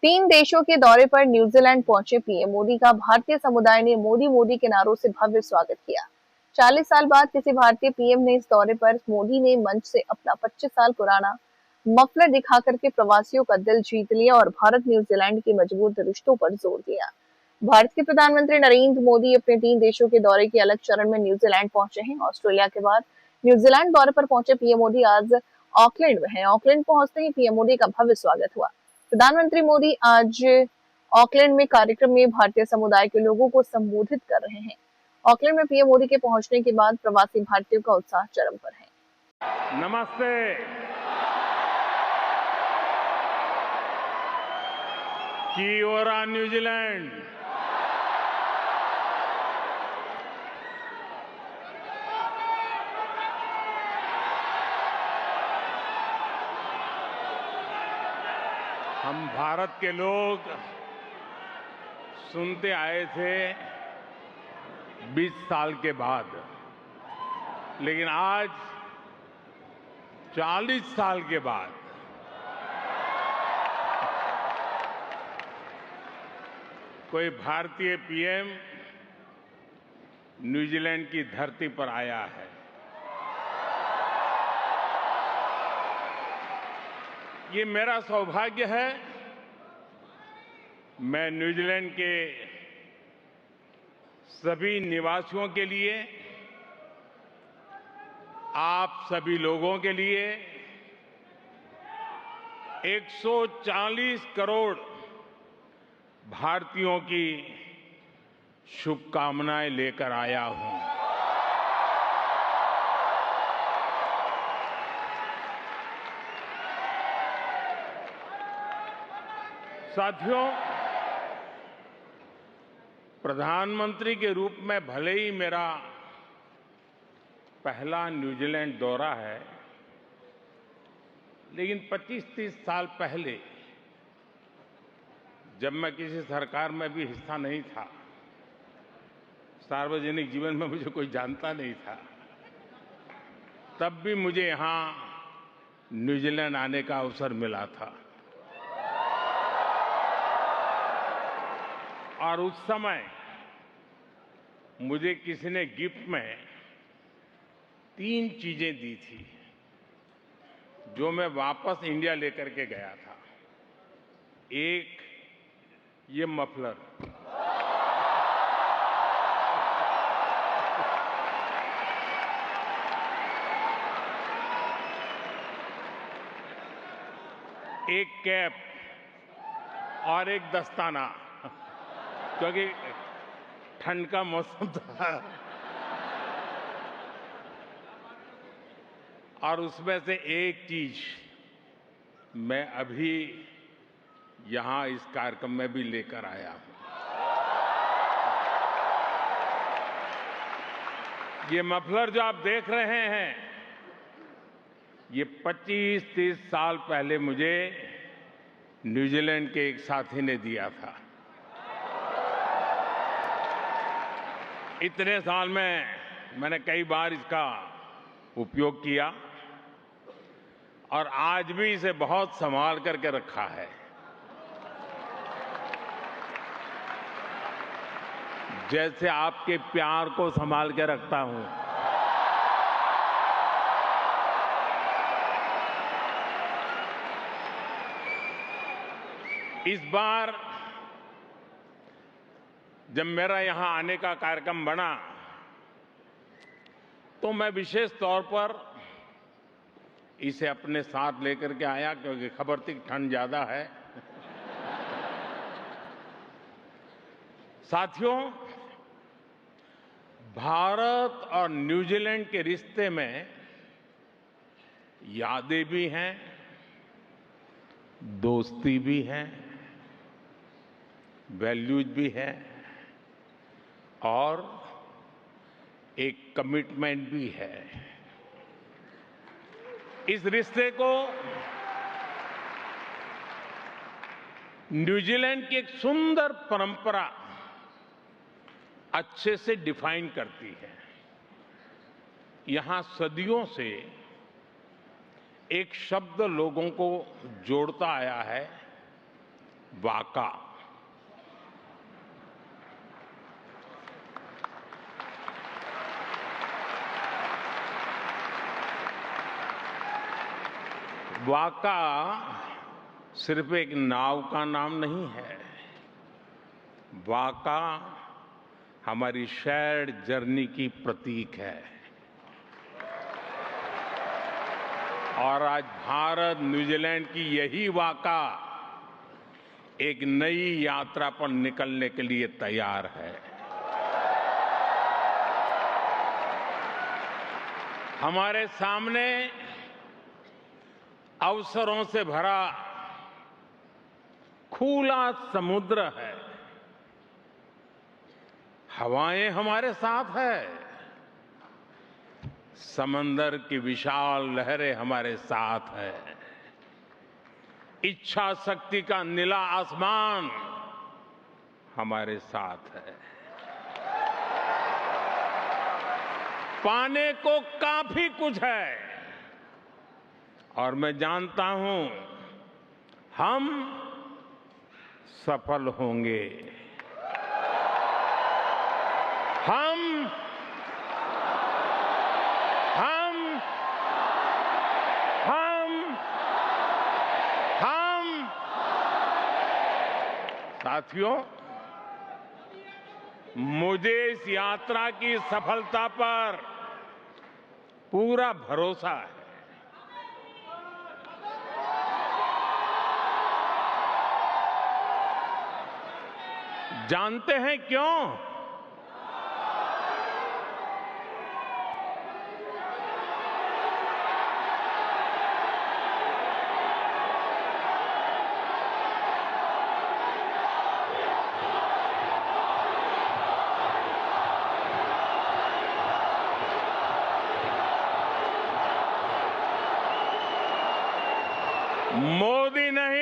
तीन देशों के दौरे पर न्यूजीलैंड पहुंचे पीएम मोदी का भारतीय समुदाय ने मोदी मोदी के नारों से भव्य स्वागत किया। 40 साल बाद किसी भारतीय पीएम ने इस दौरे पर मोदी ने मंच से अपना 25 साल पुराना मफलर दिखा करके प्रवासियों का दिल जीत लिया और भारत न्यूजीलैंड के मजबूत रिश्तों पर जोर दिया। भारत के प्रधानमंत्री नरेंद्र मोदी अपने तीन देशों के दौरे के अलग चरण में न्यूजीलैंड पहुंचे हैं। ऑस्ट्रेलिया के बाद न्यूजीलैंड दौरे पर पहुंचे पीएम मोदी आज ऑकलैंड में हैं। ऑकलैंड पहुंचते ही पीएम मोदी का भव्य स्वागत हुआ। प्रधानमंत्री मोदी आज ऑकलैंड में कार्यक्रम में भारतीय समुदाय के लोगों को संबोधित कर रहे हैं। ऑकलैंड में पीएम मोदी के पहुंचने के बाद प्रवासी भारतीयों का उत्साह चरम पर है। नमस्ते। कियोरा न्यूजीलैंड। हम भारत के लोग सुनते आए थे 20 साल के बाद, लेकिन आज 40 साल के बाद कोई भारतीय पीएम न्यूजीलैंड की धरती पर आया है। ये मेरा सौभाग्य है। मैं न्यूजीलैंड के सभी निवासियों के लिए, आप सभी लोगों के लिए 140 करोड़ भारतीयों की शुभकामनाएं लेकर आया हूं। साथियों, प्रधानमंत्री के रूप में भले ही मेरा पहला न्यूजीलैंड दौरा है, लेकिन 25-30 साल पहले जब मैं किसी सरकार में भी हिस्सा नहीं था, सार्वजनिक जीवन में मुझे कोई जानता नहीं था, तब भी मुझे यहां न्यूजीलैंड आने का अवसर मिला था। और उस समय मुझे किसी ने गिफ्ट में 3 चीजें दी थी जो मैं वापस इंडिया लेकर के गया था। एक, ये मफलर। एक कैप और एक दस्ताना, क्योंकि ठंड का मौसम था। और उसमें से एक चीज मैं अभी यहां इस कार्यक्रम में भी लेकर आया हूं। ये मफलर जो आप देख रहे हैं, ये 25-30 साल पहले मुझे न्यूजीलैंड के एक साथी ने दिया था। इतने साल में मैंने कई बार इसका उपयोग किया और आज भी इसे बहुत संभाल करके रखा है। जैसे आपके प्यार को संभाल के रखता हूं। इस बार जब मेरा यहां आने का कार्यक्रम बना तो मैं विशेष तौर पर इसे अपने साथ लेकर के आया, क्योंकि खबर थी ठंड ज्यादा है। साथियों, भारत और न्यूजीलैंड के रिश्ते में यादें भी हैं, दोस्ती भी है, वैल्यूज भी है और एक कमिटमेंट भी है। इस रिश्ते को न्यूजीलैंड की एक सुंदर परंपरा अच्छे से डिफाइन करती है। यहां सदियों से एक शब्द लोगों को जोड़ता आया है, वाका। वाका सिर्फ एक नाव का नाम नहीं है। वाका हमारी शेयर्ड जर्नी की प्रतीक है। और आज भारत न्यूजीलैंड की यही वाका एक नई यात्रा पर निकलने के लिए तैयार है। हमारे सामने अवसरों से भरा खुला समुद्र है। हवाएं हमारे साथ है। समंदर की विशाल लहरें हमारे साथ है। इच्छा शक्ति का नीला आसमान हमारे साथ है। पाने को काफी कुछ है और मैं जानता हूं हम सफल होंगे। हम साथियों, मुझे इस यात्रा की सफलता पर पूरा भरोसा है। जानते हैं क्यों? मोदी नहीं,